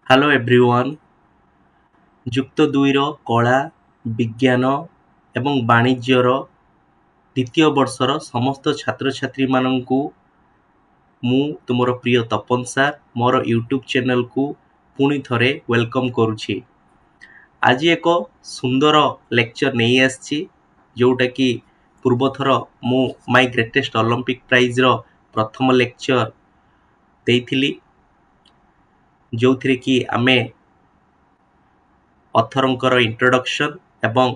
Hello everyone. ଯୁକ୍ତ ଦୁଇର କଳା, ବିଜ୍ଞାନ ଏବଂ ବାଣିଜ୍ୟର ଦ୍ୱିତୀୟ ବର୍ଷର ସମସ୍ତ ଛାତ୍ରଛାତ୍ରୀମାନଙ୍କୁ ମୁଁ ତୁମର ପ୍ରିୟ ତପନ ସାର୍ ମୋର ୟୁଟ୍ୟୁବ୍ ଚ୍ୟାନେଲକୁ ପୁଣି ଥରେ ୱେଲକମ୍ କରୁଛି। ଆଜି ଏକ ସୁନ୍ଦର ଲେକ୍ଚର ନେଇ ଆସିଛି, ଯେଉଁଟାକି ପୂର୍ବଥର ମୁଁ ମାଇ ଗ୍ରେଟେଷ୍ଟ ଅଲମ୍ପିକ୍ ପ୍ରାଇଜ୍ର ପ୍ରଥମ ଲେକ୍ଚର ଦେଇଥିଲି, ଯେଉଁଥିରେ କି ଆମେ ଅଥରଙ୍କର ଇଣ୍ଟ୍ରୋଡକ୍ସନ୍ ଏବଂ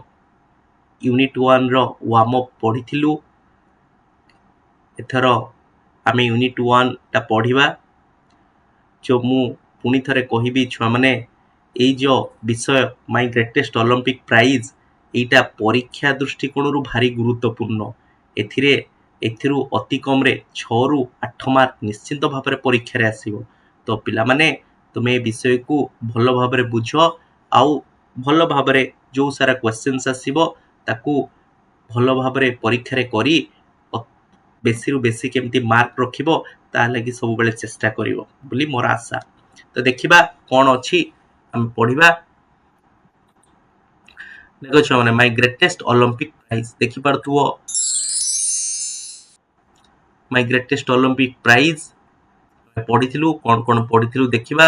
ୟୁନିଟ୍ 1ର ୱାର୍ମ ଅପ୍ ପଢ଼ିଥିଲୁ। ଏଥର ଆମେ ୟୁନିଟ୍ 1ଟା ପଢ଼ିବା। ମୁଁ ପୁଣି ଥରେ କହିବି ଛୁଆମାନେ, ଏଇ ଯେଉଁ ବିଷୟ ମାଇ ଗ୍ରେଟେଷ୍ଟ ଅଲମ୍ପିକ୍ ପ୍ରାଇଜ୍, ଏଇଟା ପରୀକ୍ଷା ଦୃଷ୍ଟିକୋଣରୁ ଭାରି ଗୁରୁତ୍ୱପୂର୍ଣ୍ଣ। ଏଥିରୁ ଅତି କମ୍ରେ 6ରୁ 8 ମାର୍କ ନିଶ୍ଚିନ୍ତ ଭାବରେ ପରୀକ୍ଷାରେ ଆସିବ। ତ ପିଲାମାନେ, ତୁମେ ଏ ବିଷୟକୁ ଭଲ ଭାବରେ ବୁଝ, ଆଉ ଭଲ ଭାବରେ ଯେଉଁ ସାରା କ୍ୱେଶ୍ଚିନ୍ସ ଆସିବ ତାକୁ ଭଲ ଭାବରେ ପରୀକ୍ଷାରେ କରି ବେଶୀରୁ ବେଶୀ କେମିତି ମାର୍କ ରଖିବ ତା ଲାଗି ସବୁବେଳେ ଚେଷ୍ଟା କରିବ ବୋଲି ମୋର ଆଶା। ତ ଦେଖିବା କ'ଣ ଅଛି, ଆମେ ପଢ଼ିବା। ଦେଖ ଛୁଆମାନେ, ମାଇ ଗ୍ରେଟେଷ୍ଟ ଅଲମ୍ପିକ୍ ପ୍ରାଇଜ୍ ଦେଖିପାରୁଥିବ। ମାଇ ଗ୍ରେଟେଷ୍ଟ ଅଲମ୍ପିକ୍ ପ୍ରାଇଜ୍ ପଢ଼ିଥିଲୁ, କ'ଣ ପଢ଼ିଥିଲୁ ଦେଖିବା।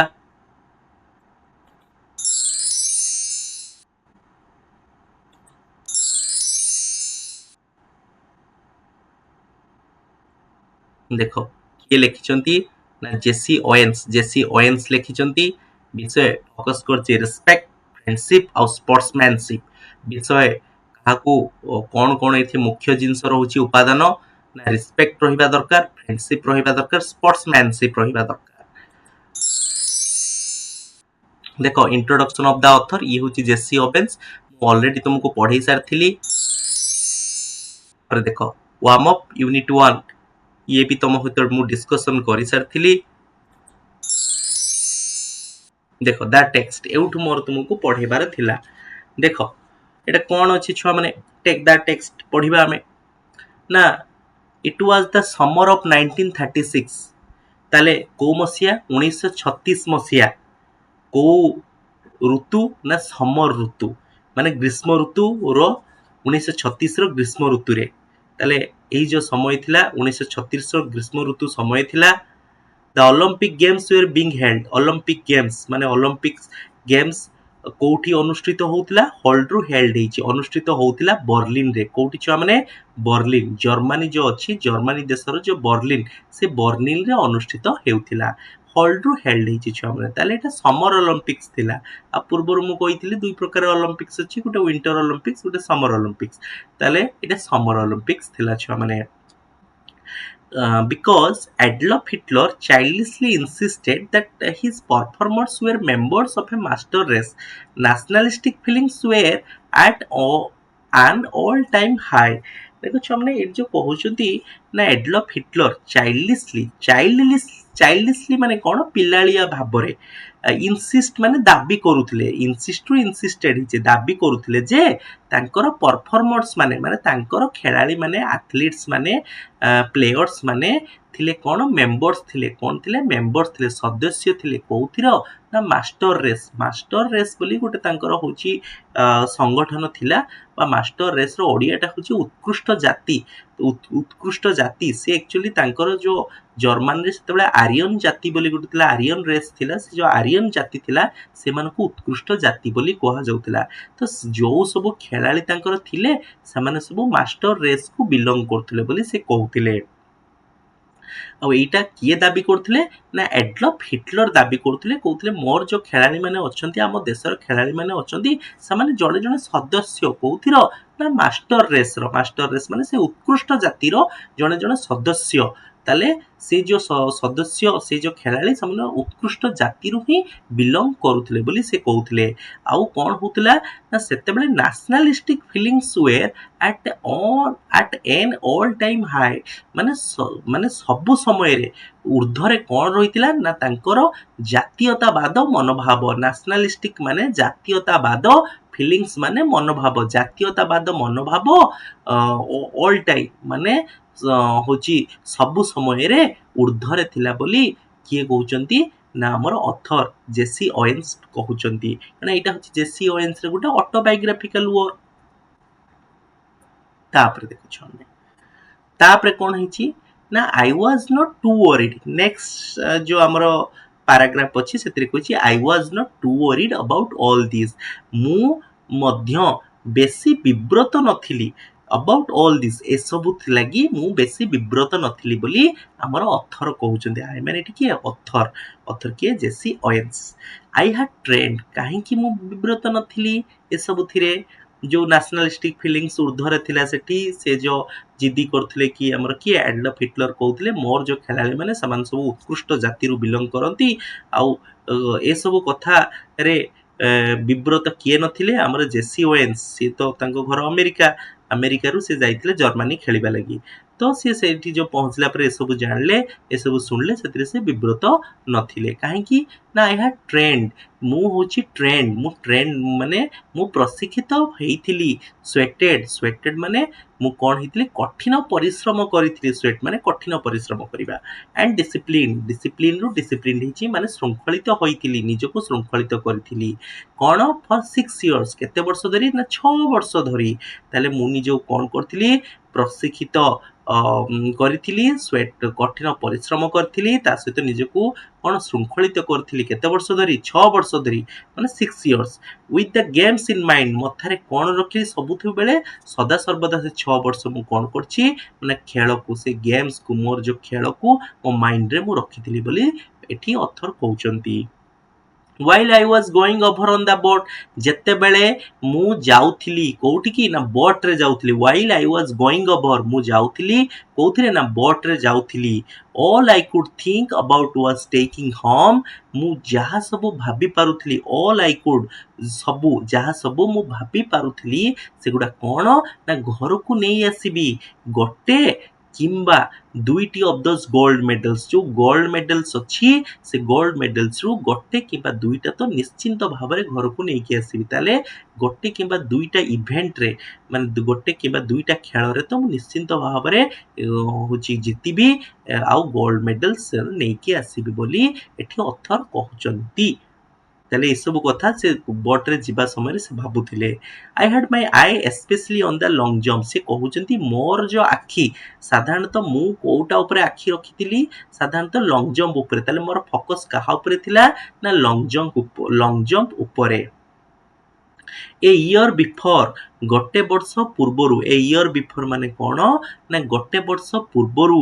ଦେଖ କିଏ ଲେଖିଛନ୍ତି ନା ଜେସି ଓଏନ୍ସ ଲେଖିଛନ୍ତି। ବିଷୟ ଫୋକସ୍ କରୁଛି ରେସ୍ପେକ୍ଟ, ଫ୍ରେଣ୍ଡସିପ୍ ଆଉ ସ୍ପୋର୍ଟସମ୍ୟାନସିପ୍ ବିଷୟ। କାହାକୁ କ'ଣ ଏଠି ମୁଖ୍ୟ ଜିନିଷ ରହୁଛି ଉପାଦାନ ନା ରେସ୍ପେକ୍ଟ ରହିବା ଦରକାର, ଫ୍ରେଣ୍ଡସିପ୍ ରହିବା ଦରକାର, ସ୍ପୋର୍ଟସମ୍ୟାନସିପ୍ ରହିବା ଦରକାର। ଦେଖ, ଇଣ୍ଟ୍ରୋଡକ୍ସନ୍ ଅଫ୍ ଦ ଅଥର, ଇଏ ହେଉଛି ଜେସି ଓଏନ୍ସ। ମୁଁ ଅଲରେଡି ତୁମକୁ ପଢ଼େଇ ସାରିଥିଲି। ଦେଖ, ୱାର୍ମ ଅପ୍ ୟୁନିଟ୍ 1, ଇଏ ବି ତମ ସହିତ ମୁଁ ଡିସ୍କସନ୍ କରିସାରିଥିଲି। ଦେଖ, ଦ ଟେକ୍ସଟ, ଏଉଠୁ ମୋର ତୁମକୁ ପଢ଼େଇବାର ଥିଲା। ଦେଖ, ଏଇଟା କ'ଣ ଅଛି ଛୁଆମାନେ, ଟେକ୍ ଦ ଟେକ୍ସଟ ପଢ଼ିବା ଆମେ। ନା, it was the summer of 1936। ତାହେଲେ କୋଉ ମସିହା? 1936 ମସିହା। କୋଉ ଋତୁ? ନା ସମର ଋତୁ, ମାନେ ଗ୍ରୀଷ୍ମ ଋତୁର 1936ର ଗ୍ରୀଷ୍ମ ଋତୁରେ। ତାହେଲେ ଏଇ ଯେଉଁ ସମୟ ଥିଲା 1936ର ଗ୍ରୀଷ୍ମ ଋତୁ ସମୟ ଥିଲା। The Olympic games were being held. Olympic games ମାନେ ଅଲମ୍ପିକ୍ସ ଗେମ୍ସ କୋଉଠି ଅନୁଷ୍ଠିତ ହଉଥିଲା? ହଲ୍ଡରୁ ହେଲ୍ଡ ହେଇଛି, ଅନୁଷ୍ଠିତ ହଉଥିଲା ବର୍ଲିନରେ। କୋଉଠି ଛୁଆମାନେ? ବର୍ଲିନ, ଜର୍ମାନୀ ଯେଉଁ ଅଛି, ଜର୍ମାନୀ ଦେଶର ଯେଉଁ ବର୍ଲିନ, ସେ ବର୍ଲିନରେ ଅନୁଷ୍ଠିତ ହେଉଥିଲା। ହଲ୍ଡରୁ ହେଲ୍ଡ ହେଇଛି ଛୁଆମାନେ। ତାହେଲେ ଏଇଟା ସମର ଅଲମ୍ପିକ୍ସ ଥିଲା। ଆଉ ପୂର୍ବରୁ ମୁଁ କହିଥିଲି ଦୁଇ ପ୍ରକାର ଅଲମ୍ପିକ୍ସ ଅଛି, ଗୋଟେ ୱିଣ୍ଟର ଅଲମ୍ପିକ୍ସ, ଗୋଟେ ସମର ଅଲମ୍ପିକ୍ସ। ତାହେଲେ ଏଇଟା ସମର ଅଲମ୍ପିକ୍ସ ଥିଲା ଛୁଆମାନେ। Because Adolf Hitler childishly insisted that his performers were members of a master race, nationalistic feelings were at an all-time high. ଦେଖ ଛୁଆମାନେ, ଏଠି ଯେଉଁ କହୁଛନ୍ତି ନା ଏଡଲଫ ହିଟଲର ଚାଇଲ୍ଡିଶଲି ମାନେ କ'ଣ? ପିଲାଳିଆ ଭାବରେ। ଇନସିଷ୍ଟ ମାନେ ଦାବି କରୁଥିଲେ, ଇନସିଷ୍ଟରୁ ଇନସିଷ୍ଟେଡ ହେଇଛି, ଦାବି କରୁଥିଲେ ଯେ ତାଙ୍କର ପରଫର୍ମର୍ସ ମାନେ ତାଙ୍କର ଖେଳାଳି ମାନେ, ଆଥଲିଟ୍ସ ମାନେ, ପ୍ଲେୟର୍ସ ମାନେ ଥିଲେ କ'ଣ? ମେମ୍ବର୍ସ ଥିଲେ। କ'ଣ ଥିଲେ? ମେମ୍ବର୍ସ ଥିଲେ, ସଦସ୍ୟ ଥିଲେ। କୋଉଥିର? ନା ମାଷ୍ଟର ରେସ୍। ମାଷ୍ଟର ରେସ୍ ବୋଲି ଗୋଟେ ତାଙ୍କର ହେଉଛି ସଂଗଠନ ଥିଲା, ବା ମାଷ୍ଟର ରେସ୍ର ଓଡ଼ିଆଟା ହେଉଛି ଉତ୍କୃଷ୍ଟ ଜାତି। ଉତ୍କୃଷ୍ଟ ଜାତି, ସେ ଆକ୍ଚୁଆଲି ତାଙ୍କର ଯେଉଁ ଜର୍ମାନୀରେ ସେତେବେଳେ ଆରିୟନ ଜାତି ବୋଲି ଗୋଟେ ଥିଲା, ଆରିୟନ ରେସ୍ ଥିଲା। ସେ ଯେଉଁ ଆରିୟନ ଜାତି ଥିଲା, ସେମାନଙ୍କୁ ଉତ୍କୃଷ୍ଟ ଜାତି ବୋଲି କୁହାଯାଉଥିଲା। ତ ଯେଉଁ ସବୁ ଖେଳାଳି ତାଙ୍କର ଥିଲେ, ସେମାନେ ସବୁ ମାଷ୍ଟର ରେସ୍କୁ ବିଲଙ୍ଗ କରୁଥିଲେ ବୋଲି ସେ କହୁଥିଲେ। ଆଉ ଏଇଟା କିଏ ଦାବି କରୁଥିଲେ? ନା ଏଡଲଫ ହିଟଲର ଦାବି କରୁଥିଲେ। କହୁଥିଲେ ମୋର ଯେଉଁ ଖେଳାଳି ମାନେ ଅଛନ୍ତି, ଆମ ଦେଶର ଖେଳାଳି ମାନେ ଅଛନ୍ତି, ସେମାନେ ଜଣେ ଜଣେ ସଦସ୍ୟ। କୋଉଥିର? ନା ମାଷ୍ଟର ରେସ୍ର। ମାଷ୍ଟର ରେସ୍ ମାନେ ସେ ଉତ୍କୃଷ୍ଟ ଜାତିର ଜଣେ ଜଣେ ସଦସ୍ୟ। ତାହେଲେ ସେ ଯେଉଁ ସଦସ୍ୟ, ସେ ଯେଉଁ ଖେଳାଳି, ସେମାନେ ଉତ୍କୃଷ୍ଟ ଜାତିରୁ ହିଁ ବିଲଙ୍ଗ କରୁଥିଲେ ବୋଲି ସେ କହୁଥିଲେ। ଆଉ କ'ଣ ହଉଥିଲା? ନା ସେତେବେଳେ nationalistic feelings were at an all time high। ମାନେ ସବୁ ସମୟରେ ଉର୍ଦ୍ଧ୍ୱରେ କ'ଣ ରହିଥିଲା? ନା ତାଙ୍କର ଜାତୀୟତାବାଦ ମନୋଭାବ। ନ୍ୟାସନାଲିଷ୍ଟିକ ମାନେ ଜାତୀୟତାବାଦ, ଫିଲିଙ୍ଗସ୍ ମାନେ ମନୋଭାବ। ଜାତୀୟତାବାଦ ମନୋଭାବ ଅଲ୍ ଟାଇମ୍ ମାନେ ହେଉଛି ସବୁ ସମୟରେ ଉର୍ଦ୍ଧ୍ୱରେ ଥିଲା ବୋଲି କିଏ କହୁଛନ୍ତି? ନା ଆମର ଅଥର ଜେସି ଓଏନ୍ସ କହୁଛନ୍ତି, କାରଣ ଏଇଟା ହଉଛି ଜେସି ଓଏନ୍ସ ର ଗୋଟେ ଅଟୋବାୟୋଗ୍ରାଫିକାଲ ୱାର୍କ। ତାପରେ ଦେଖୁଛୁ ଆମେ ତାପରେ କଣ ହେଇଛି ନା I was not too worried. Next ଯୋଉ ଆମର ପାରାଗ୍ରାଫ ଅଛି ସେଥିରେ କହୁଛି I was not too worried about all this. ମୁଁ ମଧ୍ୟ ବେଶୀ ବିବ୍ରତ ନଥିଲି ଅବାଉଟ୍ ଅଲ୍ ଦିସ୍, ଏସବୁ ଲାଗି ମୁଁ ବେଶୀ ବିବ୍ରତ ନଥିଲି ବୋଲି ଆମର ଅଥର କହୁଛନ୍ତି। ଆଇ ମାନେ ଏଠି କିଏ ଅଥର, ଅଥର କିଏ ଜେସି ଓଏନ୍ସ। ଆଇ ହ୍ୟାଡ୍ ଟ୍ରେଣ୍ଡ, କାହିଁକି ମୁଁ ବିବ୍ରତ ନଥିଲି ଏସବୁଥିରେ, ଯୋଉ ନ୍ୟାସନାଲିଷ୍ଟିକ ଫିଲିଙ୍ଗସ୍ ଉର୍ଦ୍ଧ୍ୱରେ ଥିଲା ସେଠି, ସେ ଯୋଉ ଜିଦି କରୁଥିଲେ କି ଆମର କିଏ ଆଡଲଫ ହିଟଲର କହୁଥିଲେ ମୋର ଯୋଉ ଖେଳାଳି ମାନେ ସେମାନେ ସବୁ ଉତ୍କୃଷ୍ଟ ଜାତିରୁ ବିଲଙ୍ଗ କରନ୍ତି, ଆଉ ଏସବୁ କଥାରେ ବିବ୍ରତ କିଏ ନଥିଲେ ଆମର ଜେସି ଓଏନ୍ସ। ସିଏ ତ ତାଙ୍କ ଘର ଆମେରିକାରୁ ସେ ଯାଇଥିଲେ ଜର୍ମାନୀ ଖେଳିବା ଲାଗି, ତ ସିଏ ସେଇଠି ଯୋଉ ପହଞ୍ଚିଲା ପରେ ଏସବୁ ଜାଣିଲେ, ଏସବୁ ଶୁଣିଲେ, ସେଥିରେ ସେ ବିବ୍ରତ ନଥିଲେ। କାହିଁକି ନା ଏହା ଟ୍ରେଣ୍ଡ, ମୁଁ ହଉଛି ଟ୍ରେଣ୍ଡ, ମୁଁ ଟ୍ରେଣ୍ଡ ମାନେ ମୁଁ ପ୍ରଶିକ୍ଷିତ ହେଇଥିଲି। ସ୍ୱେଟେଡ ମାନେ ମୁଁ କଣ ହେଇଥିଲି କଠିନ ପରିଶ୍ରମ କରିଥିଲି, ସ୍ୱେଟ ମାନେ କଠିନ ପରିଶ୍ରମ କରିବା, ଆଣ୍ଡ ଡିସିପ୍ଲିନରୁ ଡିସିପ୍ଲିନ ହେଇଛି ମାନେ ଶୃଙ୍ଖଳିତ ହୋଇଥିଲି, ନିଜକୁ ଶୃଙ୍ଖଳିତ କରିଥିଲି। କଣ ଫର 6 years, କେତେ ବର୍ଷ ଧରି ନା 6 ବର୍ଷ ଧରି। ତାହେଲେ ମୁଁ ନିଜକୁ କଣ କରିଥିଲି ପ୍ରଶିକ୍ଷିତ କରିଥିଲି, କଠିନ ପରିଶ୍ରମ କରିଥିଲି, ତା ସହିତ ନିଜକୁ କଣ ଶୃଙ୍ଖଳିତ କରିଥିଲି କେତେ ବର୍ଷ ଧରି 6 ବର୍ଷ ଧରି, ମାନେ 6 years। With the games in mind, ମଥାରେ କଣ ରଖିଲି ସବୁବେଳେ ସଦାସର୍ବଦା ସେ 6 ବର୍ଷ ମୁଁ କଣ କରିଛି ମାନେ ଖେଳକୁ, ସେ ଗେମ୍ସକୁ, ମୋର ଯୋଉ ଖେଳକୁ ମୋ ମାଇଣ୍ଡରେ ମୁଁ ରଖିଥିଲି ବୋଲି ଏଠି ଅଥର କହୁଛନ୍ତି। while I was going over on the boat, ଯେତେବେଳେ ମୁଁ ଯାଉଥିଲି କୋଉଠିକି ନା ବୋଟରେ ଯାଉଥିଲି, while I was going over, ମୁଁ ଯାଉଥିଲି କୋଉଥିରେ ନା ବୋଟରେ ଯାଉଥିଲି। all I could think about was taking home, ମୁଁ ଯାହା ସବୁ ଭାବି ପାରୁଥିଲି, all I could, ସବୁ ଯାହା ସବୁ ମୁଁ ଭାବି ପାରୁଥିଲି ସେଗୁଡା କଣ ନା ଘରକୁ ନେଇ ଆସିବି ଗୋଟେ କିମ୍ବା ଦୁଇଟି ଅଫ ଦୋଜ ଗୋଲ୍ଡ ମେଡାଲ୍ସ, ଯୋଉ ଗୋଲ୍ଡ ମେଡାଲ୍ସ ଅଛି ସେ ଗୋଲ୍ଡ ମେଡାଲ୍ସରୁ ଗୋଟେ କିମ୍ବା ଦୁଇଟା ତ ନିଶ୍ଚିନ୍ତ ଭାବରେ ଘରକୁ ନେଇକି ଆସିବି। ତାହେଲେ ଗୋଟେ କିମ୍ବା ଦୁଇଟା ଇଭେଣ୍ଟରେ, ମାନେ ଗୋଟେ କିମ୍ବା ଦୁଇଟା ଖେଳରେ ତ ମୁଁ ନିଶ୍ଚିନ୍ତ ଭାବରେ ହଉଛି ଜିତିବି ଆଉ ଗୋଲ୍ଡ ମେଡାଲ୍ସ ନେଇକି ଆସିବି ବୋଲି ଏଠି ଅଥର କହୁଛନ୍ତି। ତାହେଲେ ଏସବୁ କଥା ସେ ବୋଟରେ ଯିବା ସମୟରେ ସେ ଭାବୁଥିଲେ। I had my I especially on the long jump, ସେ କହୁଛନ୍ତି ମୋର ଯୋଉ ଆଖି, ସାଧାରଣତଃ ମୁଁ କୋଉଟା ଉପରେ ଆଖି ରଖିଥିଲି, ସାଧାରଣତଃ ଲଙ୍ଗ ଜମ୍ପ ଉପରେ। ତାହେଲେ ମୋର ଫୋକସ କାହା ଉପରେ ଥିଲା ନା ଲଙ୍ଗ ଜମ୍ପ ଉପରେ। ଏ ଇୟର ବିଫୋର, ଗୋଟେ ବର୍ଷ ପୂର୍ବରୁ, ଏ ଇୟର ବିଫୋର ମାନେ କଣ ନା ଗୋଟେ ବର୍ଷ ପୂର୍ବରୁ,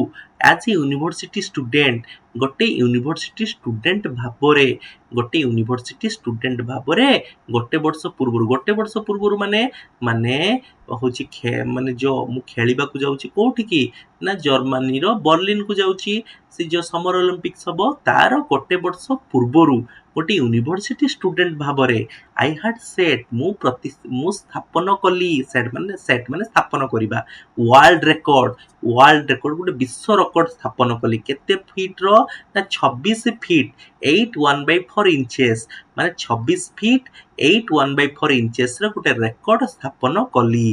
ଆଜ ଏ ୟୁନିଭର୍ସିଟି ଷ୍ଟୁଡେଣ୍ଟ, ଗୋଟେ ୟୁନିଭର୍ସିଟି ଷ୍ଟୁଡେଣ୍ଟ ଭାବରେ, ଗୋଟେ ୟୁନିଭର୍ସିଟି ଷ୍ଟୁଡେଣ୍ଟ ଭାବରେ ଗୋଟେ ବର୍ଷ ପୂର୍ବରୁ, ଗୋଟେ ବର୍ଷ ପୂର୍ବରୁ ମାନେ ମାନେ ହଉଛି ମାନେ ଯୋଉ ମୁଁ ଖେଳିବାକୁ ଯାଉଛି କୋଉଠିକି ନା ଜର୍ମାନୀର ବର୍ଲିନକୁ ଯାଉଛି, ସେ ଯୋଉ ସମର ଅଲିମ୍ପିକ୍ସ ହବ ତାର ଗୋଟେ ବର୍ଷ ପୂର୍ବରୁ ଗୋଟେ ୟୁନିଭର୍ସିଟି ଷ୍ଟୁଡେଣ୍ଟ ଭାବରେ ଆଇ ହ୍ୟାଡ୍ ସେଟ୍, ମୁଁ ସ୍ଥାପନ କଲି, ସେଟ୍ ମାନେ ସ୍ଥାପନ କରିବା, ୱାର୍ଲଡ ରେକର୍ଡ ଗୋଟେ ବିଶ୍ୱ ରେକର୍ଡ ସ୍ଥାପନ କଲି। କେତେ ଫିଟ୍ ର ନା 26 ଫିଟ୍ 8 1/4 inches, ମାନେ 26 ଫିଟ୍ 8 1/4 inches ର ଗୋଟେ ରେକର୍ଡ ସ୍ଥାପନ କଲି।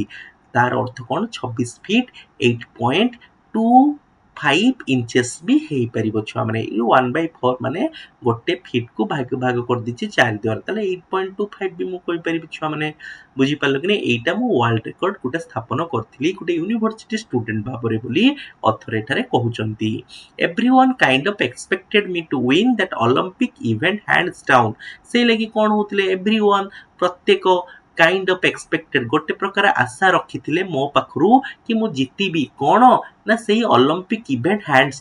ତାର ଅର୍ଥ କଣ 26 ଫିଟ୍ 8.25 inches ବି ହେଇପାରିବ ଛୁଆ ମାନେ। ଏଇ 1/4 ମାନେ ଗୋଟେ ଫିଟ୍ କୁ ଭାଗ କରିଦେଇଛି 4 ଦ୍ୱାରା, ତାହେଲେ 8.25 ବି ମୁଁ କହିପାରିବି ଛୁଆ ମାନେ। ବୁଝିପାରିଲ କି ନାଇଁ, ଏଇଟା ମୁଁ ୱାର୍ଲଡ ରେକର୍ଡ ଗୋଟେ ସ୍ଥାପନ କରିଥିଲି ଗୋଟେ ୟୁନିଭର୍ସିଟି ଷ୍ଟୁଡେଣ୍ଟ ଭାବରେ ବୋଲି ଅଥର ଏଠାରେ କହୁଛନ୍ତି। everyone kind of expected me to win that Olympic event hands down, ସେଇ ଲାଗି କଣ ହଉଥିଲେ everyone, ପ୍ରତ୍ୟେକ କାଇଣ୍ଡ ଅଫ ଏକ୍ସପେକ୍ଟେଡ, ଗୋଟେ ପ୍ରକାର ଆଶା ରଖିଥିଲେ ମୋ ପାଖରୁ କି ମୁଁ ଜିତିବି କଣ ନା ସେଇ ଅଲମ୍ପିକ ଇଭେଣ୍ଟ ହ୍ୟାଣ୍ଡସ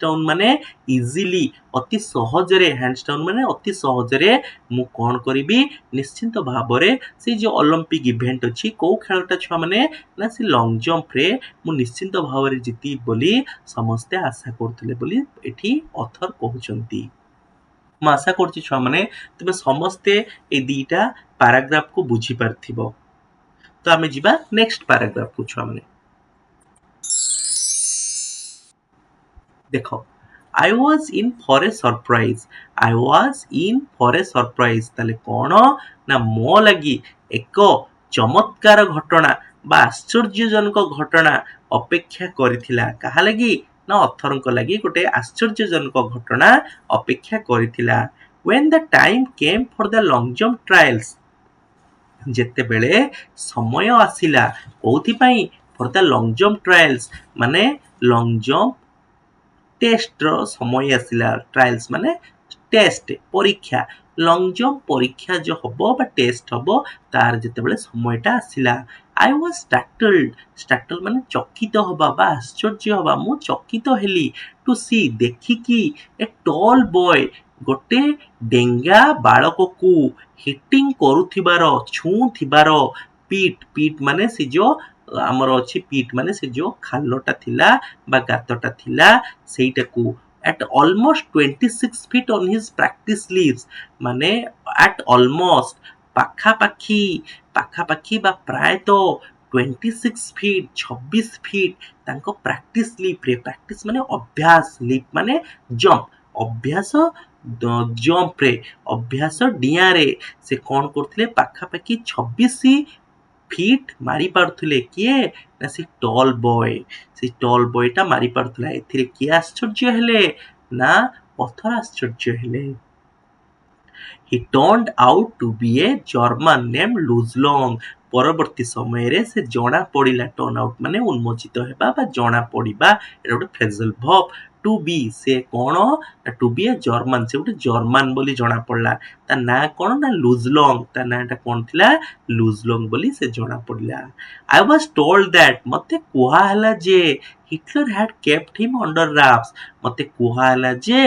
ଡାଉନ ମାନେ ଇଜିଲି, ଅତି ସହଜରେ, ହ୍ୟାଣ୍ଡସ ଡାଉନ ମାନେ ଅତି ସହଜରେ ମୁଁ କଣ କରିବି ନିଶ୍ଚିନ୍ତ ଭାବରେ ସେଇ ଯୋଉ ଅଲମ୍ପିକ ଇଭେଣ୍ଟ ଅଛି, କୋଉ ଖେଳଟା ଛୁଆ ମାନେ ନା ସେ ଲଙ୍ଗ ଜମ୍ପରେ ମୁଁ ନିଶ୍ଚିନ୍ତ ଭାବରେ ଜିତିବି ବୋଲି ସମସ୍ତେ ଆଶା କରୁଥିଲେ ବୋଲି ଏଠି ଅଥର କହୁଛନ୍ତି। ମୁଁ ଆଶା କରୁଛି ଛୁଆ ମାନେ ତୁମେ ସମସ୍ତେ ଏଇ ଦିଟା ପାରାଗ୍ରାଫକୁ ବୁଝିପାରିଥିବ। ତ ଆମେ ଯିବା ନେକ୍ସଟ ପାରାଗ୍ରାଫକୁ ଛୁଆ ମାନେ। ଦେଖ, I was in for a surprise, I was in for a surprise, ତାହେଲେ କଣ ନା ମୋ ଲାଗି ଏକ ଚମତ୍କାର ଘଟଣା ବା ଆଶ୍ଚର୍ଯ୍ୟଜନକ ଘଟଣା ଅପେକ୍ଷା କରିଥିଲା। କାହା ଲାଗି ନା ଅଥରଙ୍କ ଲାଗି ଗୋଟେ ଆଶ୍ଚର୍ଯ୍ୟଜନକ ଘଟଣା ଅପେକ୍ଷା କରିଥିଲା। When the time came for the long jump trials, ଯେତେବେଳେ ସମୟ ଆସିଲା କୋଉଥିପାଇଁ for the long jump trials ମାନେ long jump ଟେଷ୍ଟର ସମୟ ଆସିଲା। ଟ୍ରାଏଲ୍ସ ମାନେ ଟେଷ୍ଟ ପରୀକ୍ଷା, ଲଙ୍ଗ ଜମ୍ପ ପରୀକ୍ଷା ଯୋଉ ହବ ବା ଟେଷ୍ଟ ହବ ତାର ଯେତେବେଳେ ସମୟଟା ଆସିଲା, I was startled ମାନେ ଚକିତ ହବା ବା ଆଶ୍ଚର୍ଯ୍ୟ ହବା। ମୁଁ ଚକିତ ହେଲି to see ଦେଖିକି a tall boy ଗୋଟେ ଡେଙ୍ଗା ବାଳକକୁ ହିଟିଂ କରୁଥିବାର ଛୁଉଁଥିବାର ପିଟ୍ ମାନେ ସେ ଯୋଉ ଆମର ଅଛି ପିଟ୍ ମାନେ ସେ ଯୋଉ ଖାଲଟା ଥିଲା ବା ଗାତଟା ଥିଲା ସେଇଟାକୁ at almost 26 feet on his practice leaves ମାନେ at almost ପାଖାପାଖି ବା ପ୍ରାୟତଃ 26 feet 26 feet ତାଙ୍କ ପ୍ରାକ୍ଟିସ ଲିପରେ, ପ୍ରାକ୍ଟିସ ମାନେ ଅଭ୍ୟାସ, ଲିପ ମାନେ ଜମ୍ପ, ଅଭ୍ୟାସ ଜମ୍ପରେ, ଅଭ୍ୟାସ ଡିଆଁରେ ସେ କଣ କରୁଥିଲେ ପାଖାପାଖି 26 ଫିଟ୍ ମାରି ପାରୁଥିଲେ। କିଏ ନା ସେ ଟଲ୍ ବୟ, ସେ ଟଲ୍ ବୟଟା ମାରି ପାରୁଥିଲା। ଏଥିରେ କିଏ ଆଶ୍ଚର୍ଯ୍ୟ ହେଲେ ନା ପଥର ଆଶ୍ଚର୍ଯ୍ୟ ହେଲେ। He turned out to be a German named Luzlong ପରବର୍ତ୍ତୀ ସମୟରେ ସେ ଜଣା ପଡିଲା, ଟର୍ନ ଆଉଟ୍ ମାନେ ଉନ୍ମୋଚିତ ହେବା ବା ଜଣା ପଡିବା, ଏଟା ଗୋଟେ ଫ୍ରେଜଲ ଭର୍ବ। ଟୁ ବି ସେ କଣ ଟୁ ବି ଏ ଜର୍ମାନ, ସେ ଗୋଟେ ଜର୍ମାନ ବୋଲି ଜଣା ପଡିଲା। ତା ନାଁ କଣ ନା ଲୁଜଲଙ୍ଗ, ତା ନାଁଟା କଣ ଥିଲା ଲୁଜଲଙ୍ଗ ବୋଲି ସେ ଜଣା ପଡିଲା। I was told that ମତେ କୁହା ହେଲା ଯେ Hitler had kept him under wraps ମତେ କୁହା ହେଲା ଯେ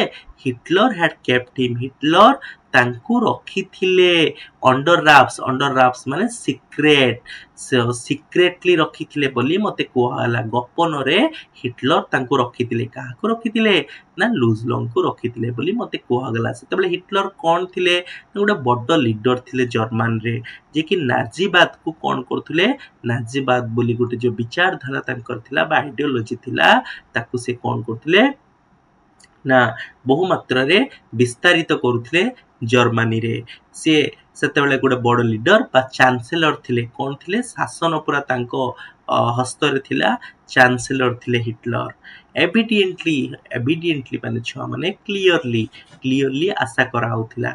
Hitler had kept him Hitler ତାଙ୍କୁ ରଖିଥିଲେ ଅଣ୍ଡର ରାପ୍ସ ମାନେ ସିକ୍ରେଟଲି ରଖିଥିଲେ ବୋଲି ମତେ କୁହାଗଲା। ଗୋପନରେ ହିଟଲର ତାଙ୍କୁ ରଖିଥିଲେ। କାହାକୁ ରଖିଥିଲେ ନା ଲୁଜଲଙ୍ଗକୁ ରଖିଥିଲେ ବୋଲି ମତେ କୁହାଗଲା। ସେତେବେଳେ ହିଟଲର କଣ ଥିଲେ ନା ଗୋଟେ ବଡ ଲିଡର ଥିଲେ ଜର୍ମାନରେ, ଯିଏକି ନାଜିବାଦକୁ କଣ କରୁଥିଲେ, ନାଜିବାଦ ବୋଲି ଗୋଟେ ଯୋଉ ବିଚାରଧାରା ତାଙ୍କର ଥିଲା ବା ଆଇଡିଓଲୋଜି ଥିଲା ତାକୁ ସେ କଣ କରୁଥିଲେ ନା ବହୁ ମାତ୍ରାରେ ବିସ୍ତାରିତ କରୁଥିଲେ ଜର୍ମାନୀରେ। ସେ ସେତେବେଳେ ଗୋଟେ ବଡ ଲିଡର ବା ଚାନ୍ସେଲର ଥିଲେ। କଣ ଥିଲେ, ଶାସନ ପୁରା ତାଙ୍କ ହସ୍ତରେ ଥିଲା, ଚାନ୍ସେଲର ଥିଲେ ହିଟଲର। ଏଭିଡେଣ୍ଟଲି ମାନେ ଛୁଆ ମାନେ କ୍ଲିୟରଲି ଆଶା କରାହଉଥିଲା,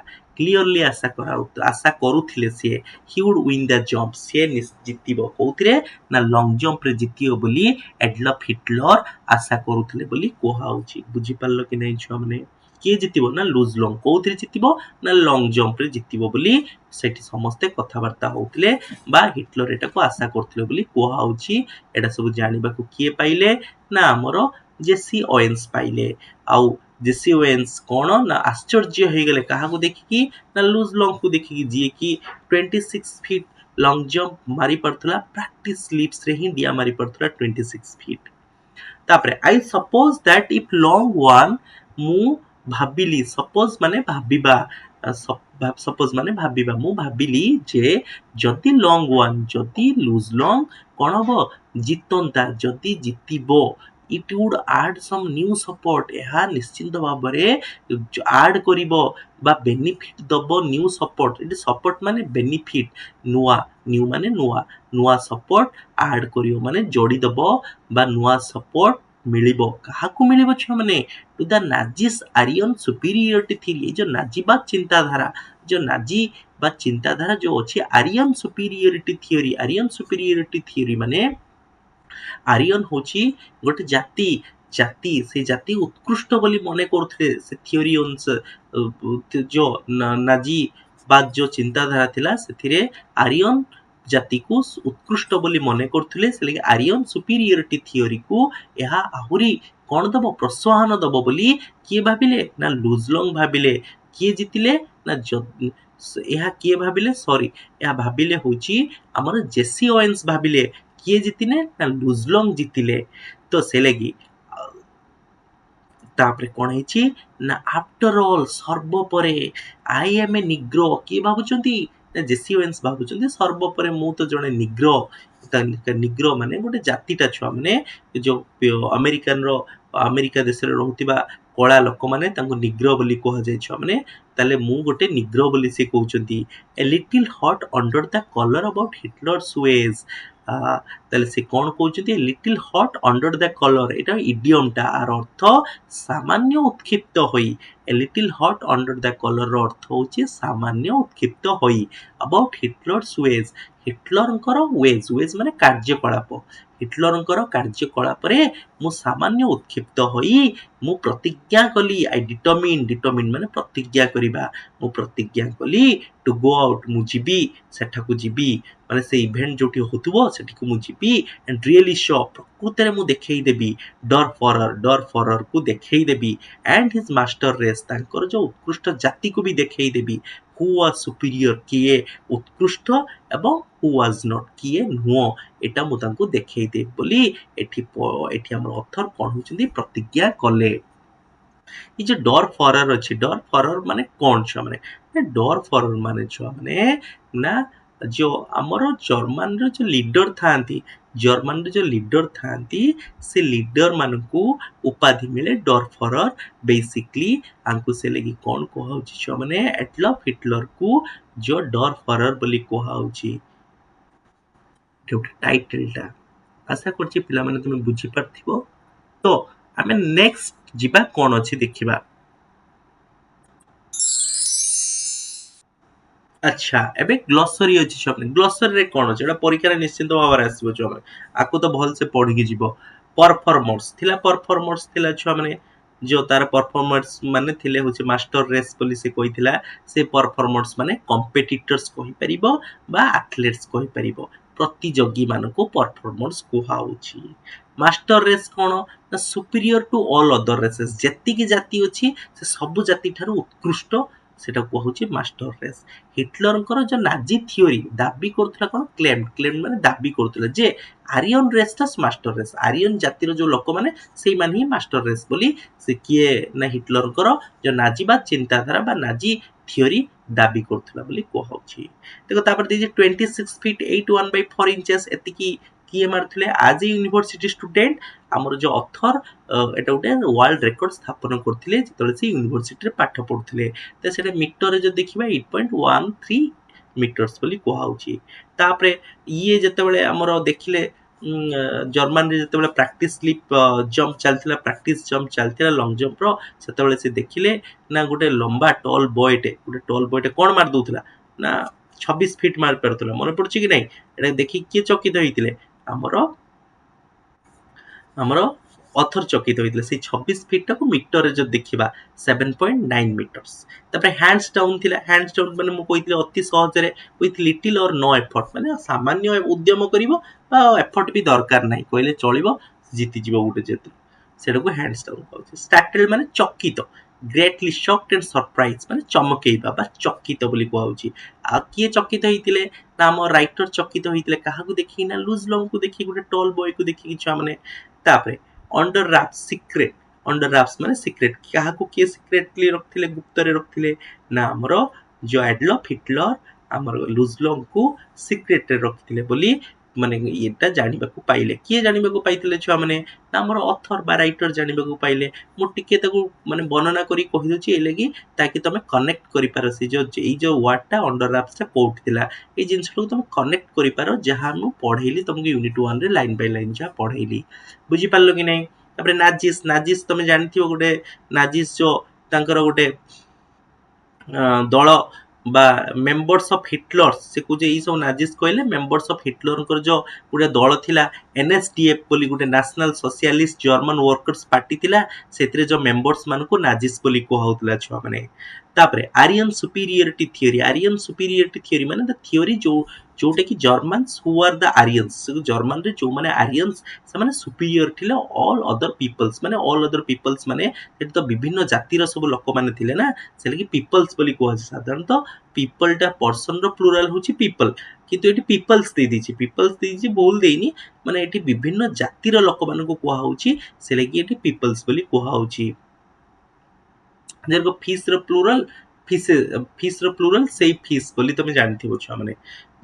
ଆଶା କରୁଥିଲେ ସିଏ he would win the jump ସିଏ ଜିତିବ କୋଉଥିରେ ନା ଲଙ୍ଗ ଜମ୍ପରେ ଜିତିବ ବୋଲି ଏଡଲଫ ହିଟଲର ଆଶା କରୁଥିଲେ ବୋଲି କୁହାହଉଛି। ବୁଝିପାରିଲ କି ନାଇଁ ଛୁଆ ମାନେ? କିଏ ଜିତିବ ନା ଲୁଜଲଙ୍ଗ। କୋଉଥିରେ ଜିତିବ ନା ଲଙ୍ଗ ଜମ୍ପରେ ଜିତିବ ବୋଲି ସେଠି ସମସ୍ତେ କଥାବାର୍ତ୍ତା ହଉଥିଲେ ବା ହିଟଲର ଏଟାକୁ ଆଶା କରୁଥିଲେ ବୋଲି କୁହାହଉଛି। ଏଟା ସବୁ ଜାଣିବାକୁ କିଏ ପାଇଲେ ନା ଆମର ଜେସି ଓଏନ୍ସ ପାଇଲେ। ଆଉ ଜେସି ଓଏନ୍ସ କଣ ନା ଆଶ୍ଚର୍ଯ୍ୟ ହେଇଗଲେ କାହାକୁ ଦେଖିକି ନା ଲୁଜଲଙ୍ଗକୁ ଦେଖିକି, ଯିଏକି 26 ଫିଟ୍ ଲଙ୍ଗ ଜମ୍ପ ମାରି ପାରୁଥିଲା, ପ୍ରାକ୍ଟିସ ଲିପ୍ସରେ ହିଁ ଡିଆ ମାରି ପାରୁଥିଲା 26 ଫିଟ୍। ତାପରେ I suppose that if long one ମୁଁ ଭାବିଲି, ସପୋଜ ମାନେ ଭାବିବା, ମୁଁ ଭାବିଲି ଯେ ଯଦି ଲଙ୍ଗ ୱାନ, ଯଦି ଲୁଜଲଙ୍ଗ କଣ ହବ ଜିତନ୍ତା, ଯଦି ଜିତିବ it would add some new support ଏହା ନିଶ୍ଚିନ୍ତ ଭାବରେ ଆଡ କରିବ ବା ବେନିଫିଟ ଦବ ନ୍ୟୁ ସପୋର୍ଟ। ଏଠି ସପୋର୍ଟ ମାନେ ବେନିଫିଟ, ନ୍ୟୁ ମାନେ ନୂଆ ସପୋର୍ଟ ଆଡ କରିବ ମାନେ ଯୋଡିଦବ ବା ନୂଆ ସପୋର୍ଟ ମିଳିବ। କାହାକୁ ମିଳିବ ଛୁଆ ମାନେ? To the Nazis Aryan superiority theory. ଏଇ ଯୋଉ ନାଜିବାଦ ଚିନ୍ତାଧାରା, ଯୋଉ ନାଜି ବା ଚିନ୍ତାଧାରା ଯୋଉ ଅଛି ଆରିୟନ ସୁପିରିୟରିଟି ଥିଓରି ମାନେ ଆରିୟନ ହଉଛି ଗୋଟେ ଜାତି, ସେ ଜାତି ଉତ୍କୃଷ୍ଟ ବୋଲି ମନେ କରୁଥିଲେ ସେ ଥିଓରି ଯୋଉ ନାଜିବାଦ ଯୋଉ ଚିନ୍ତାଧାରା ଥିଲା ସେଥିରେ ଆରିୟନ ଜାତିକୁ ଉତ୍କୃଷ୍ଟ ବୋଲି ମନେ କରୁଥିଲେ। ସେଥିଲାଗି ଆରିୟନ ସୁପିରିୟରିଟି ଥିଓରିକୁ ଏହା ଆହୁରି କଣ ଦବ, ପ୍ରୋତ୍ସାହନ ଦବ ବୋଲି କିଏ ଭାବିଲେ ନା ଲୁଜଲଙ୍ଗ ଭାବିଲେ। କିଏ ଜିତିଲେ ନା ଏହା କିଏ ଭାବିଲେ, ଏହା ଭାବିଲେ ହଉଛି ଆମର ଜେସି ଓଏନ୍ସ ଭାବିଲେ। କିଏ ଜିତିଲେ ନା ଲୁଜଲଙ୍ଗ ଜିତିଲେ। ତ ସେ ଲାଗି ତାପରେ କଣ ହେଇଛି ନା ଆଫ୍ଟର ଅଲ୍ ସର୍ବପରେ ଆଇ ଏମ୍ ଏ ନିଗ୍ରୋ, କିଏ ଭାବୁଛନ୍ତି ନା ଜେସି ଓଏନ୍ସ ଭାବୁଛନ୍ତି ସର୍ବପରେ ମୁଁ ତ ଜଣେ ନିଗ୍ରୋ। ନିଗ୍ରୋ ମାନେ ଗୋଟେ ଜାତିଟା ଛୁଆ ମାନେ ଯୋଉ ଆମେରିକା ଦେଶରେ ରହୁଥିବା କଳା ଲୋକମାନେ ତାଙ୍କୁ ନିଗ୍ରୋ ବୋଲି କୁହାଯାଏ ଛୁଆ ମାନେ। ତାହେଲେ ମୁଁ ଗୋଟେ ନିଗ୍ରୋ ବୋଲି ସେ କହୁଛନ୍ତି। A little hot under the collar about Hitler's ways ତାହେଲେ ସେ କ'ଣ କହୁଛନ୍ତି little hot under the collar ଏଇଟା ଇଡିୟମଟା ଆର ଅର୍ଥ ସାମାନ୍ୟ ଉତ୍କ୍ଷିପ୍ତ ହୋଇ a little hot under the କଲର୍ର ଅର୍ଥ ହେଉଛି ସାମାନ୍ୟ ଉତ୍କ୍ଷିପ୍ତ ହୋଇ ଅବାଉଟ୍ ହିଟଲର୍ସ ୱେଜ୍ ହିଟଲରଙ୍କର ୱେଜ୍ ମାନେ କାର୍ଯ୍ୟକଳାପ ହିଟଲରଙ୍କର କାର୍ଯ୍ୟକଳାପରେ ମୁଁ ସାମାନ୍ୟ ଉତ୍କ୍ଷିପ୍ତ ହୋଇ ମୁଁ ପ୍ରତିଜ୍ଞା କଲି ଆଇ ଡିଟରମିନ୍ ମାନେ ପ୍ରତିଜ୍ଞା କରିବା ମୁଁ ପ୍ରତିଜ୍ଞା କଲି ଟୁ ଗୋ ଆଉଟ୍ ମୁଁ ଯିବି ସେଠାକୁ ଯିବି ମାନେ ସେ ଇଭେଣ୍ଟ ଯୋଉଠି ହଉଥିବ ସେଠିକୁ ମୁଁ ଯିବି ଆଣ୍ଡ ରିଏଲି ଶୋ ପ୍ରକୃତରେ ମୁଁ ଦେଖେଇଦେବି ଡର୍ ଫରରକୁ ଦେଖେଇଦେବି ଆଣ୍ଡ ହିଜ୍ ମାଷ୍ଟର ରେସ୍ ତାଙ୍କର ଯୋଉ ଉତ୍କୃଷ୍ଟ ଜାତିକୁ ବି ଦେଖେଇଦେବି ହୁ ୱାଜ୍ ସୁପିରିୟର କିଏ ଉତ୍କୃଷ୍ଟ ଏବଂ ହୁ ୱାଜ୍ ନଟ୍ କିଏ ନୁହଁ ଏଟା ମୁଁ ତାଙ୍କୁ ଦେଖେଇଦେବି ବୋଲି ଏଠି ଆମର ଅଥର କ'ଣ ହଉଛନ୍ତି ପ୍ରତିଜ୍ଞା କଲେ ये जो डर फरर अच्छी डर फरर माने कौन छुआ माने डर फरर माने छुआ माने ना जो आमर जर्मन रो जो लीडर थांती जर्मन रो जो लीडर थांती से लीडर मानकू उपाधि मिले डर फरर बेसिकली आंकु से लगी कौन कहा होची छुआ माने एडल्फ हिटलर को जो डर फरर बोली कहा होची टाइटलटा आशा करछि पिला माने तुमे बुझी पारथिबो तो आमे नेक्स्ट ଯିବା କ'ଣ ଅଛି ଦେଖିବା ଆଚ୍ଛା ଏବେ ଗ୍ଲୋସରୀ ଅଛି ଛୁଆମାନେ ଗ୍ଲୋସରୀରେ କ'ଣ ଅଛି ଏଟା ପରୀକ୍ଷାରେ ନିଶ୍ଚିତ ଭାବରେ ଆସିବ ଛୁଆମାନେ ଆକୁ ତ ଭଲସେ ପଢିକି ଯିବ ପରଫର୍ମର୍ସ ଥିଲା ଛୁଆମାନେ ଯୋଉ ତାର ପରଫର୍ମର୍ସ ମାନେ ଥିଲେ ହଉଛି ମାଷ୍ଟର ରେସ୍ ବୋଲି ସେ କହିଥିଲା ସେ ପରଫର୍ମର୍ସ ମାନେ କମ୍ପିଟିଟର୍ସ କହିପାରିବ ବା ଆଥଲେଟ୍ସ କହିପାରିବ ପ୍ରତିଯୋଗୀ ମାନଙ୍କୁ ପରଫର୍ମର୍ସ କୁହାଉଛି ମାଷ୍ଟର ରେସ୍ କ'ଣ ନା superior to all other races ଯେତିକି ଜାତି ଅଛି ସେ ସବୁ ଜାତି ଠାରୁ ଉତ୍କୃଷ୍ଟ ସେଟା କୁହାଉଛି ମାଷ୍ଟର ରେସ୍ ହିଟଲରଙ୍କର ଯୋଉ ନାଜି ଥିଓରି ଦାବି କରୁଥିଲା କ'ଣ କ୍ଲେମ ମାନେ ଦାବି କରୁଥିଲା ଯେ ଆରିୟନ ରେସ୍ଟା ମାଷ୍ଟର ରେସ୍ ଆରିୟନ ଜାତିର ଯୋଉ ଲୋକମାନେ ସେଇମାନେ ହିଁ ମାଷ୍ଟର ରେସ୍ ବୋଲି ସେ କିଏ ନା ହିଟଲରଙ୍କର ଯୋଉ ନାଜିବାଦ ଚିନ୍ତାଧାରା ବା ନାଜି ଥିଓରି ଦାବି କରୁଥିଲା ବୋଲି କୁହାଉଛି ଦେଖ ତାପରେ ଦେଇଛି 26 feet 8 1/4 inches ଏତିକି କିଏ ମାରୁଥିଲେ ଆଜ ଏ ୟୁନିଭର୍ସିଟି ଷ୍ଟୁଡେଣ୍ଟ ଆମର ଯୋଉ ଅଥର ଏଟା ଗୋଟେ ୱାର୍ଲଡ ରେକର୍ଡ ସ୍ଥାପନ କରୁଥିଲେ ଯେତେବେଳେ ସେ ୟୁନିଭର୍ସିଟିରେ ପାଠ ପଢୁଥିଲେ ତ ସେଟା ମିଟରରେ ଯଦି ଦେଖିବା 8.13 ମିଟର୍ସ ବୋଲି କୁହାଉଛି ତାପରେ ଇଏ ଯେତେବେଳେ ଆମର ଦେଖିଲେ ଜର୍ମାନରେ ଯେତେବେଳେ ପ୍ରାକ୍ଟିସ ଜମ୍ପ ଚାଲିଥିଲା ଲଙ୍ଗ ଜମ୍ପର ସେତେବେଳେ ସେ ଦେଖିଲେ ନା ଗୋଟେ ଲମ୍ବା ଟଲ୍ ବୟଟେ କ'ଣ ମାରି ଦଉଥିଲା ନା 26 ଫିଟ୍ ମାରି ପାରୁଥିଲା ମନେ ପଡୁଛି କି ନାଇଁ ଏଟା ଦେଖିକି କିଏ ଚକିତ ହେଇଥିଲେ ଆମର ଅଥର ଚକିତ ହୋଇଥିଲେ ସେଇ 26 ଫିଟଟାକୁ ମିଟରରେ ଯଦି ଦେଖିବା 7.9 ମିଟର୍ସ ତାପରେ ହ୍ୟାଣ୍ଡସ ଡାଉନ ଥିଲା ହ୍ୟାଣ୍ଡସ ଡାଉନ ମାନେ ମୁଁ କହିଥିଲି ଅତି ସହଜରେ with little or no effort ମାନେ ସାମାନ୍ୟ ଉଦ୍ୟମ କରିବ ବା ଏଫର୍ଟ ବି ଦରକାର ନାହିଁ କହିଲେ ଚଳିବ ଜିତିଯିବ ଗୋଟେ ଯେତେ ସେଟାକୁ ହ୍ୟାଣ୍ଡସ ଡାଉନ କହୁଛି ଷ୍ଟାର୍ଟେଲ ମାନେ ଚକିତ ଗ୍ରେଟଲି ଶକ୍ଡ ଆଣ୍ଡ ସରପ୍ରାଇଜ ମାନେ ଚମକେଇବା ବା ଚକିତ ବୋଲି କୁହାଉଛି ଆଉ କିଏ ଚକିତ ହେଇଥିଲେ ନା ଆମ ରାଇଟର ଚକିତ ହେଇଥିଲେ କାହାକୁ ଦେଖିକି ନା ଲୁଜ ଲଙ୍ଗକୁ ଦେଖିକି ଗୋଟେ ଟଲ୍ ବୟକୁ ଦେଖିକି ଛୁଆମାନେ ତାପରେ ଅଣ୍ଡର ରାପ୍ସ ମାନେ ସିକ୍ରେଟ କାହାକୁ କିଏ ସିକ୍ରେଟଲି ରଖିଥିଲେ ଗୁପ୍ତରେ ରଖିଥିଲେ ନା ଆମର ଯୋ ଆଡଲଫ ହିଟଲର ଆମର ଲୁଜଲଙ୍ଗକୁ ସିକ୍ରେଟରେ ରଖିଥିଲେ ବୋଲି ମାନେ ଏଟା ଜାଣିବାକୁ ପାଇଲେ କିଏ ଜାଣିବାକୁ ପାଇଥିଲେ ଛୁଆମାନେ ନା ଆମର ଅଥର ବା ରାଇଟର ଜାଣିବାକୁ ପାଇଲେ ମୁଁ ଟିକେ ତାକୁ ମାନେ ବର୍ଣ୍ଣନା କରି କହିଦଉଛି ଏଇ ଲାଗି ତାକି ତମେ କନେକ୍ଟ କରିପାର ସେ ଯୋଉ ଏଇ ଯୋଉ ୱାର୍ଡଟା ଅଣ୍ଡର ରାପ୍ସଟା କୋଉଠି ଥିଲା ଏଇ ଜିନିଷଟାକୁ ତମେ କନେକ୍ଟ କରିପାର ଯାହା ମୁଁ ପଢେଇଲି ତମକୁ ୟୁନିଟ 1ରେ ଲାଇନ ବାଇ ଲାଇନ ଯାହା ପଢେଇଲି ବୁଝିପାରିଲ କି ନାଇଁ ତାପରେ ନାଜିସ୍ ତମେ ଜାଣିଥିବ ଗୋଟେ ନାଜିସ୍ ଯୋ ତାଙ୍କର ଗୋଟେ ଦଳ ବା ମେମ୍ବର୍ସ ଅଫ ହିଟଲର୍ସ ସେ କହୁଛି ଏଇ ସବୁ ନାଜିସ୍ କହିଲେ ମେମ୍ବର୍ସ ଅଫ ହିଟଲରଙ୍କର ଯୋଉ ଗୋଟେ ଦଳ ଥିଲା NSDF ବୋଲି ଗୋଟେ national socialist German workers party ଥିଲା ସେଥିରେ ଯୋଉ ମେମ୍ବର୍ସ ମାନଙ୍କୁ ନାଜିସ୍ ବୋଲି କୁହାଉଥିଲା ଛୁଆମାନେ ତାପରେ ଆରିୟନ ସୁପିରିୟରିଟି ଥିଓରି ମାନେ ଦ ଥିଓରି ଯୋଉଟା କି ଜର୍ମାନସ ହୁ ଆର୍ ଦ ଆରିୟନ୍ସ ଜର୍ମାନରେ ଯୋଉମାନେ ଆରିୟନ୍ସ ସେମାନେ ସୁପିରିୟର ଥିଲେ ଅଲ୍ ଅଦର ପିପଲ୍ସ ମାନେ ସେଠି ତ ବିଭିନ୍ନ ଜାତିର ସବୁ ଲୋକମାନେ ଥିଲେ ନା ସେଲାଗି ପିପଲ୍ସ ବୋଲି କୁହାଯାଏ ସାଧାରଣତଃ ପିପଲଟା ପର୍ସନର ପ୍ଲୁରାଲ ହଉଛି ପିପଲ କିନ୍ତୁ ଏଠି ପିପଲ୍ସ ଦେଇଛି ଭୁଲ ଦେଇନି ମାନେ ଏଠି ବିଭିନ୍ନ ଜାତିର ଲୋକମାନଙ୍କୁ କୁହାହଉଛି ସେଲାଗି ଏଠି ପିପଲ୍ସ ବୋଲି କୁହାହଉଛି ଯେରକ ଫିସର ପ୍ଲୁରାଲ ସେଇ ଫିସ୍ ବୋଲି ତମେ ଜାଣିଥିବ ଛୁଆମାନେ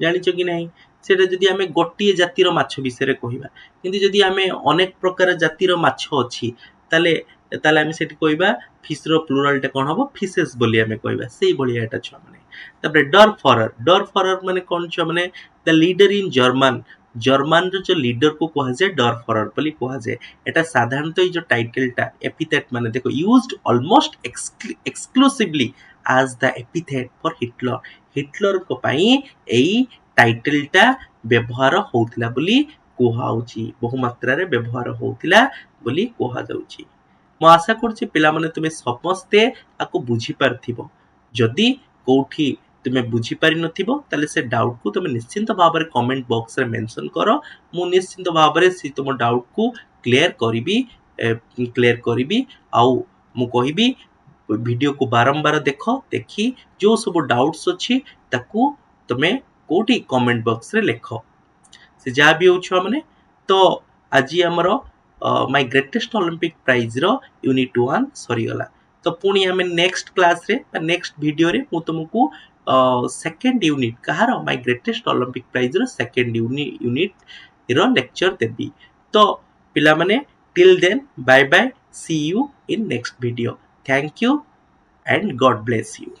ଜାଣିଛ କି ନାହିଁ ସେଟା ଯଦି ଆମେ ଗୋଟିଏ ଜାତିର ମାଛ ବିଷୟରେ କହିବା କିନ୍ତୁ ଯଦି ଆମେ ଅନେକ ପ୍ରକାର ଜାତିର ମାଛ ଅଛି ତାହେଲେ ଆମେ ସେଠି କହିବା ଫିସର ପ୍ଲୁରାଲଟା କ'ଣ ହବ ଫିସେସ୍ ବୋଲି ଆମେ କହିବା ସେଇଭଳିଆ ଏଟା ଛୁଆମାନେ ତାପରେ ଡର ଫରର ମାନେ କ'ଣ ଛୁଆମାନେ ଦ ଲିଡର ଇନ୍ ଜର୍ମାନ जर्मन जो लीडर को कहा जाए डरफरर बोली कहा जाए एटा साधारणतः ये जो टाइटलटा एपिथेट माने देखो used almost exclusively as the epithet for Hitler Hitler को पई एई टाइटलटा व्यवहार होउतिला बोली कुहाउची बहु मात्रा रे व्यवहार होउतिला बोली कुहा जाउची ମୁଁ ଆଶା କରୁଛି ପିଲାମାନେ ତୁମେ ସମସ୍ତେ ଆକୁ ବୁଝିପାରିଥିବ ଯଦି କୋଉଠି ତୁମେ ବୁଝିପାରିନଥିବ ତାହେଲେ ସେ ଡାଉଟକୁ ତୁମେ ନିଶ୍ଚିନ୍ତ ଭାବରେ କମେଣ୍ଟ ବକ୍ସରେ ମେନସନ କର ମୁଁ ନିଶ୍ଚିନ୍ତ ଭାବରେ ସେ ତୁମ ଡାଉଟକୁ କ୍ଲିୟର କରିବି ଆଉ ମୁଁ କହିବି ଭିଡ଼ିଓକୁ ବାରମ୍ବାର ଦେଖି ଯେଉଁ ସବୁ ଡାଉଟ୍ସ ଅଛି ତାକୁ ତୁମେ କୋଉଠି କମେଣ୍ଟ ବକ୍ସରେ ଲେଖ ସେ ଯାହା ବି ହଉ ଛୁଆମାନେ ତ ଆଜି ଆମର माय ग्रेटेस्ट ओलंपिक प्राइज रो यूनिट 1 सरीगला तो पुणी आम नेक्स्ट क्लास रे नेक्स्ट वीडियो रे मु तुमको सेकंड यूनिट कहार माय ग्रेटेस्ट ओलंपिक प्राइज रो सेकंड यूनिट रो लेक्चर देबी तो पिला माने till then bye bye see you in next video thank you and God bless you